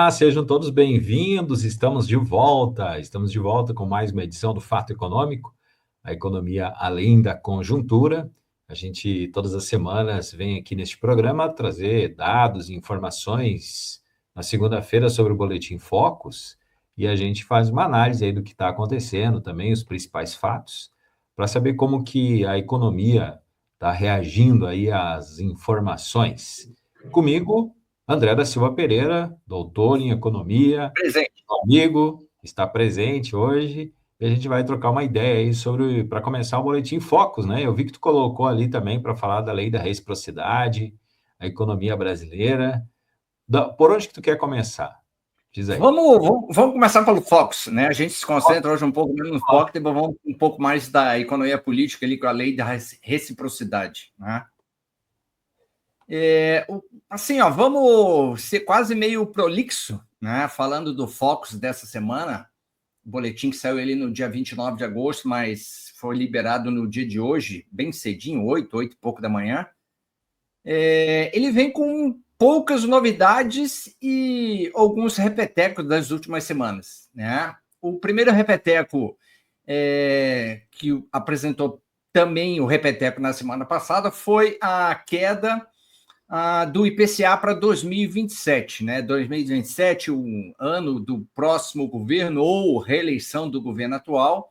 Olá, sejam todos bem-vindos. Estamos de volta. Estamos de volta com mais uma edição do Fato Econômico, a economia além da conjuntura. A gente, todas as semanas, vem aqui neste programa trazer dados e informações na segunda-feira sobre o Boletim Focus e a gente faz uma análise aí do que está acontecendo, também os principais fatos, para saber como que a economia está reagindo aí às informações. Comigo, André da Silva Pereira, doutor em economia, Presente. amigo, está presente hoje e a gente vai trocar uma ideia aí sobre, para começar o Boletim Focus, né? Eu vi que tu colocou ali também para falar da lei da reciprocidade, a economia brasileira. Por onde que tu quer começar? Diz aí. Vamos começar pelo Focus, né? A gente se concentra hoje um pouco menos no Focus, depois vamos um pouco mais da economia política ali com a lei da reciprocidade, né? Assim, ó, vamos ser quase meio prolixo, né? Falando do Focus dessa semana, o boletim que saiu ali no dia 29 de agosto, mas foi liberado no dia de hoje, bem cedinho, 8 e pouco da manhã. Ele vem com poucas novidades e alguns repetecos das últimas semanas, né? O primeiro repeteco que apresentou também o repeteco na semana passada foi a queda do IPCA para 2027, né? 2027, o ano do próximo governo ou reeleição do governo atual.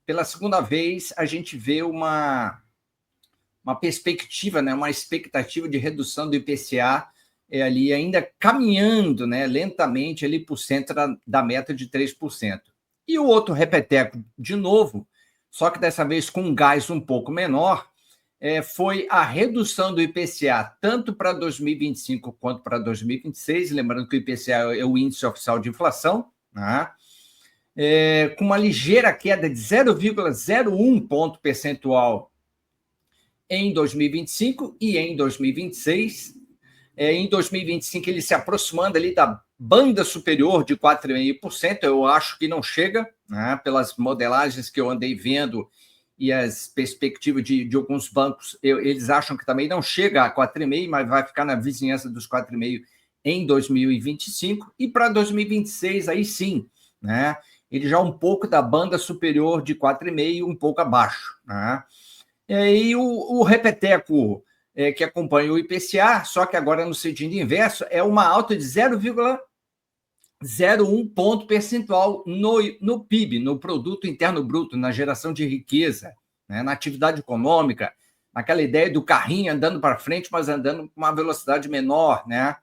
Pela segunda vez, a gente vê uma perspectiva, né, uma expectativa de redução do IPCA ali ainda caminhando, né, lentamente ali por cento da meta de 3%. E o outro repeteco, de novo, só que dessa vez com um gás um pouco menor, foi a redução do IPCA tanto para 2025 quanto para 2026, lembrando que o IPCA é o índice oficial de inflação, né? Com uma ligeira queda de 0,01 ponto percentual em 2025 e em 2026. Em 2025, ele se aproximando ali da banda superior de 4,5%, eu acho que não chega, né, pelas modelagens que eu andei vendo e as perspectivas de alguns bancos, eles acham que também não chega a 4,5%, mas vai ficar na vizinhança dos 4,5% em 2025, e para 2026, aí sim, né, ele já um pouco da banda superior de 4,5%, um pouco abaixo, né? E o repeteco que acompanha o IPCA, só que agora no sentido inverso, é uma alta de 0,01 ponto percentual no PIB, no Produto Interno Bruto, na geração de riqueza, né, na atividade econômica, naquela ideia do carrinho andando para frente, mas andando com uma velocidade menor, né?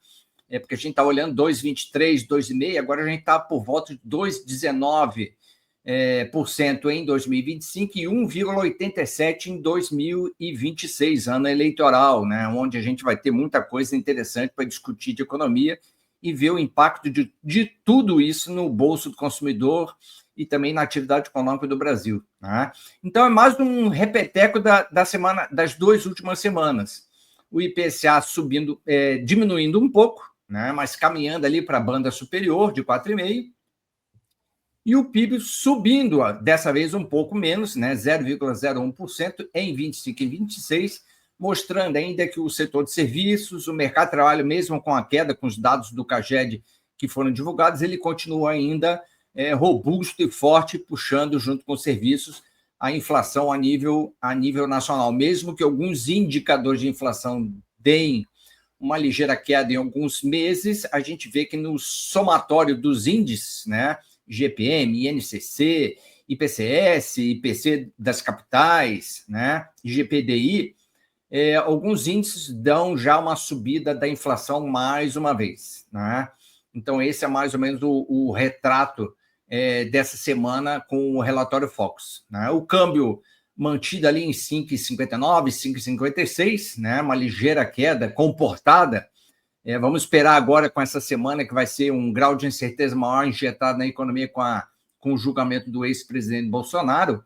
Porque a gente está olhando 2,23, 2,5, agora a gente está por volta de 2,19% em 2025 e 1,87% em 2026, ano eleitoral, né, onde a gente vai ter muita coisa interessante para discutir de economia e ver o impacto de tudo isso no bolso do consumidor e também na atividade econômica do Brasil, né? Então, é mais um repeteco das 2 últimas semanas. O IPCA subindo, diminuindo um pouco, né, mas caminhando ali para a banda superior de 4,5%, e o PIB subindo, dessa vez um pouco menos, né, 0,01% em 25 e 26, mostrando ainda que o setor de serviços, o mercado de trabalho, mesmo com a queda, com os dados do CAGED que foram divulgados, ele continua ainda robusto e forte, puxando junto com os serviços a inflação a nível nacional. Mesmo que alguns indicadores de inflação deem uma ligeira queda em alguns meses, a gente vê que no somatório dos índices, né, IGPM, INCC, IPCS, IPC das capitais, né, IGPDI, alguns índices dão já uma subida da inflação mais uma vez, né? Então, esse é mais ou menos o retrato dessa semana com o relatório Focus, né? O câmbio mantido ali em 5,59, 5,56, né? Uma ligeira queda comportada. Vamos esperar agora com essa semana, que vai ser um grau de incerteza maior injetado na economia com o julgamento do ex-presidente Bolsonaro,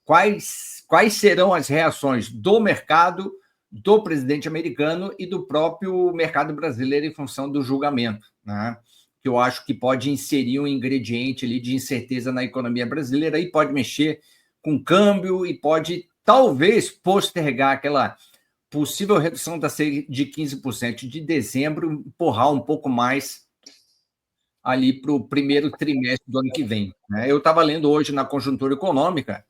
quais serão as reações do mercado, do presidente americano e do próprio mercado brasileiro em função do julgamento, né? Que eu acho que pode inserir um ingrediente ali de incerteza na economia brasileira e pode mexer com o câmbio e pode, talvez, postergar aquela possível redução da Selic de 15% de dezembro, empurrar um pouco mais ali para o primeiro trimestre do ano que vem. Né? Eu estava lendo hoje na Conjuntura Econômica,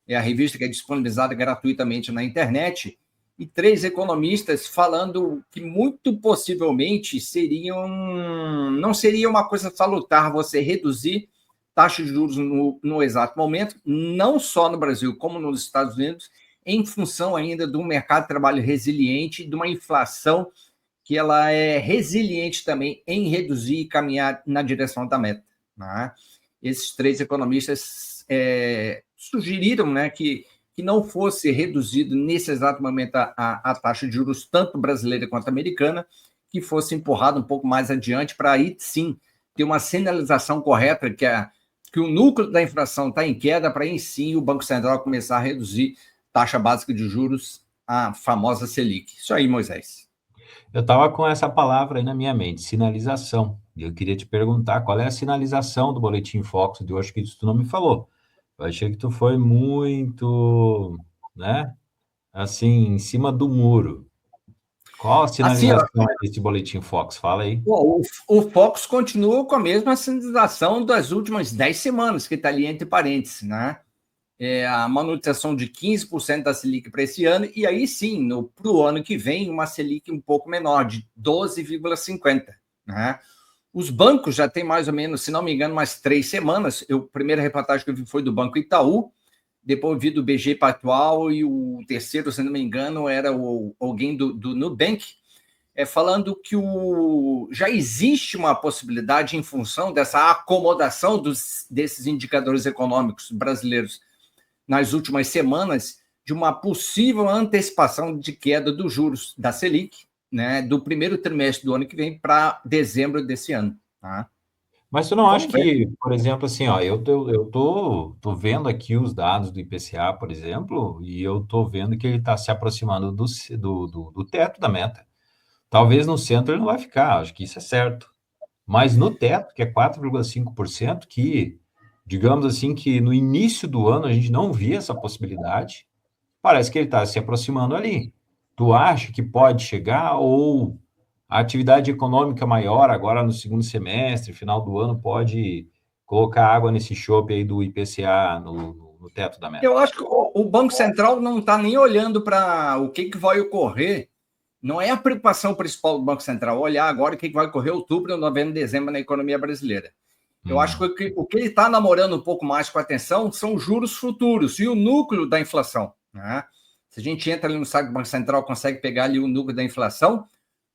é a revista que é disponibilizada gratuitamente na internet, e 3 economistas falando que muito possivelmente não seria uma coisa salutar você reduzir taxa de juros no exato momento, não só no Brasil, como nos Estados Unidos, em função ainda de um mercado de trabalho resiliente, de uma inflação que ela é resiliente também em reduzir e caminhar na direção da meta. Né? Esses 3 economistas sugeriram, né, que não fosse reduzido nesse exato momento a taxa de juros, tanto brasileira quanto americana, que fosse empurrado um pouco mais adiante para aí sim ter uma sinalização correta que o núcleo da inflação está em queda, para aí sim o Banco Central começar a reduzir taxa básica de juros, a famosa Selic. Isso aí, Moisés. Eu estava com essa palavra aí na minha mente, sinalização. E eu queria te perguntar qual é a sinalização do Boletim Focus de hoje, que tu não me falou. Eu achei que tu foi muito, né, assim, em cima do muro. Qual a Assim, sinalização desse Boletim Focus? Fala aí. o Focus continua com a mesma sinalização das últimas 10 semanas, que está ali entre parênteses, né? A manutenção de 15% da Selic para esse ano, e aí sim, para o ano que vem, uma Selic um pouco menor, de 12,50%. Né? Os bancos já têm mais ou menos, se não me engano, mais 3 semanas. A primeira reportagem que eu vi foi do Banco Itaú, depois eu vi do BG Pactual, e o terceiro, se não me engano, era alguém do Nubank, falando que já existe uma possibilidade, em função dessa acomodação desses indicadores econômicos brasileiros nas últimas semanas, de uma possível antecipação de queda dos juros da Selic, né, do primeiro trimestre do ano que vem para dezembro desse ano. Tá? Mas tu não acha que, por exemplo, assim, ó, eu tô vendo aqui os dados do IPCA, por exemplo, e eu tô vendo que ele está se aproximando do teto da meta. Talvez no centro ele não vai ficar, acho que isso é certo. Mas no teto, que é 4,5%, que, digamos assim, que no início do ano a gente não via essa possibilidade, parece que ele está se aproximando ali. Tu acha que pode chegar ou a atividade econômica maior agora no segundo semestre, final do ano, pode colocar água nesse chope aí do IPCA no teto da meta? Eu acho que o Banco Central não está nem olhando para o que vai ocorrer. Não é a preocupação principal do Banco Central olhar agora o que vai ocorrer em outubro, novembro, dezembro na economia brasileira. Eu acho que o que ele está namorando um pouco mais com atenção são os juros futuros e o núcleo da inflação. Né? Se a gente entra ali no site do Banco Central, consegue pegar ali o núcleo da inflação,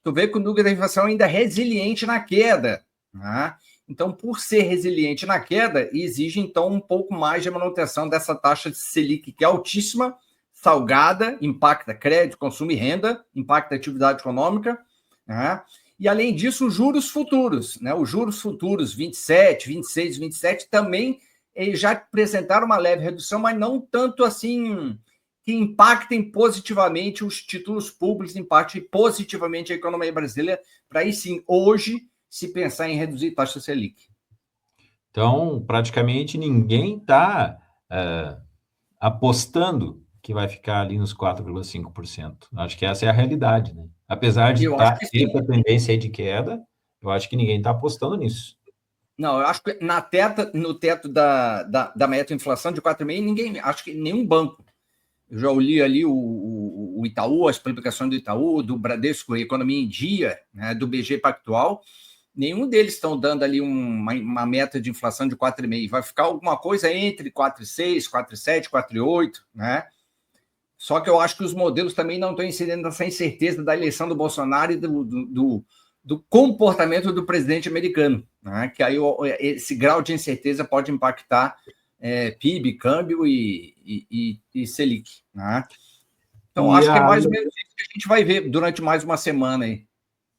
tu vê que o núcleo da inflação ainda é resiliente na queda. Né? Então, por ser resiliente na queda, exige, então, um pouco mais de manutenção dessa taxa de Selic, que é altíssima, salgada, impacta crédito, consumo e renda, impacta a atividade econômica, né? E, além disso, os juros futuros, né? Os juros futuros 27, 26, 27 também já apresentaram uma leve redução, mas não tanto assim que impactem positivamente os títulos públicos, impactem positivamente a economia brasileira, para aí sim, hoje, se pensar em reduzir taxa Selic. Então, praticamente ninguém está apostando que vai ficar ali nos 4,5%. Acho que essa é a realidade, né? Apesar de Eu acho que ter sim. essa tendência aí de queda, eu acho que ninguém está apostando nisso. Não, eu acho que no teto da meta inflação de 4,5%, ninguém, acho que nenhum banco. Eu já li ali o Itaú, as publicações do Itaú, do Bradesco Economia em Dia, né, do BG Pactual, nenhum deles estão dando ali uma meta de inflação de 4,5%. Vai ficar alguma coisa entre 4,6%, 4,7%, 4,8%, né? Só que eu acho que os modelos também não estão incidendo nessa incerteza da eleição do Bolsonaro e do comportamento do presidente americano, né? Que aí esse grau de incerteza pode impactar PIB, câmbio e Selic. Né? Então, acho que é mais ou menos isso que a gente vai ver durante mais uma semana aí.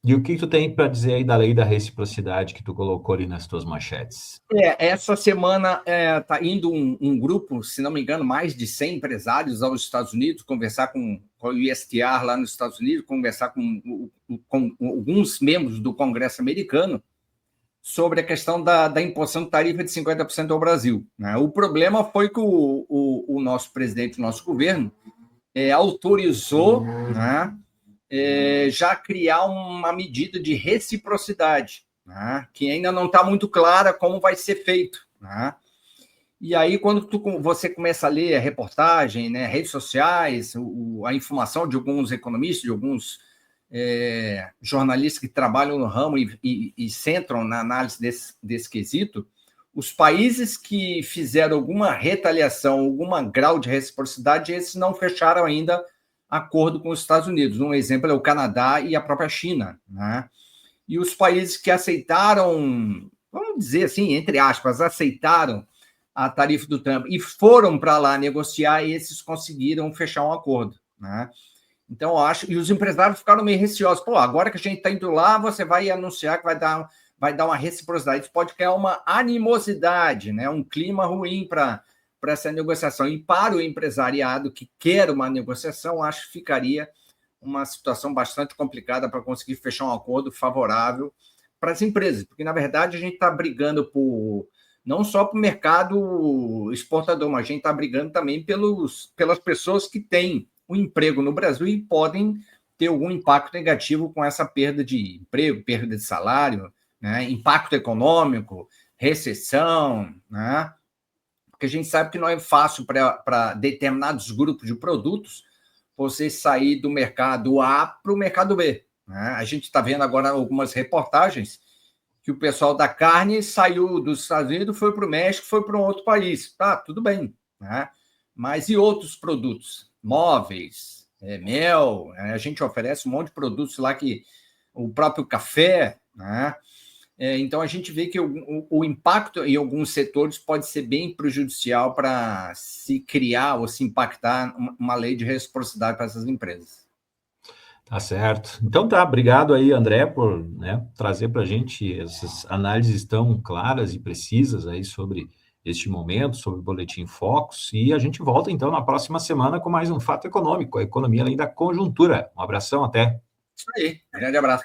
E o que tu tem para dizer aí da lei da reciprocidade que tu colocou ali nas tuas manchetes? Essa semana está indo um grupo, se não me engano, mais de 100 empresários aos Estados Unidos, conversar com o USTR lá nos Estados Unidos, conversar com alguns membros do Congresso americano sobre a questão da imposição de tarifa de 50% ao Brasil. Né? O problema foi que o nosso presidente, o nosso governo, autorizou, né, já criar uma medida de reciprocidade, né, que ainda não está muito clara como vai ser feito, né? E aí, quando você começa a ler a reportagem, né, redes sociais, a informação de alguns economistas, de alguns jornalistas que trabalham no ramo e centram na análise desse quesito, os países que fizeram alguma retaliação, algum grau de reciprocidade, esses não fecharam ainda acordo com os Estados Unidos. Um exemplo é o Canadá e a própria China, né? E os países que aceitaram, vamos dizer assim, entre aspas, aceitaram a tarifa do Trump e foram para lá negociar, esses conseguiram fechar um acordo, né? Então, eu acho, e os empresários ficaram meio receosos. Pô, agora que a gente está indo lá, você vai anunciar que vai dar uma reciprocidade. Isso pode criar uma animosidade, né? Um clima ruim para essa negociação. E para o empresariado que quer uma negociação, acho que ficaria uma situação bastante complicada para conseguir fechar um acordo favorável para as empresas, porque, na verdade, a gente está brigando não só para o mercado exportador, mas a gente está brigando também pelas pessoas que têm um emprego no Brasil e podem ter algum impacto negativo com essa perda de emprego, perda de salário, né? Impacto econômico, recessão, né? Porque a gente sabe que não é fácil para determinados grupos de produtos você sair do mercado A para o mercado B, né? A gente está vendo agora algumas reportagens que o pessoal da carne saiu dos Estados Unidos, foi para o México, foi para um outro país. Tá, tudo bem, né? Mas e outros produtos? Móveis, mel, a gente oferece um monte de produtos lá, que o próprio café, né? Então, a gente vê que o impacto em alguns setores pode ser bem prejudicial para se criar ou se impactar uma lei de reciprocidade para essas empresas. Tá certo. Então tá, obrigado aí, André, por, né, trazer para a gente essas análises tão claras e precisas aí sobre este momento, sobre o Boletim Focus, e a gente volta então na próxima semana com mais um Fato Econômico, a economia além da conjuntura. Um abração, até. Isso aí, grande abraço.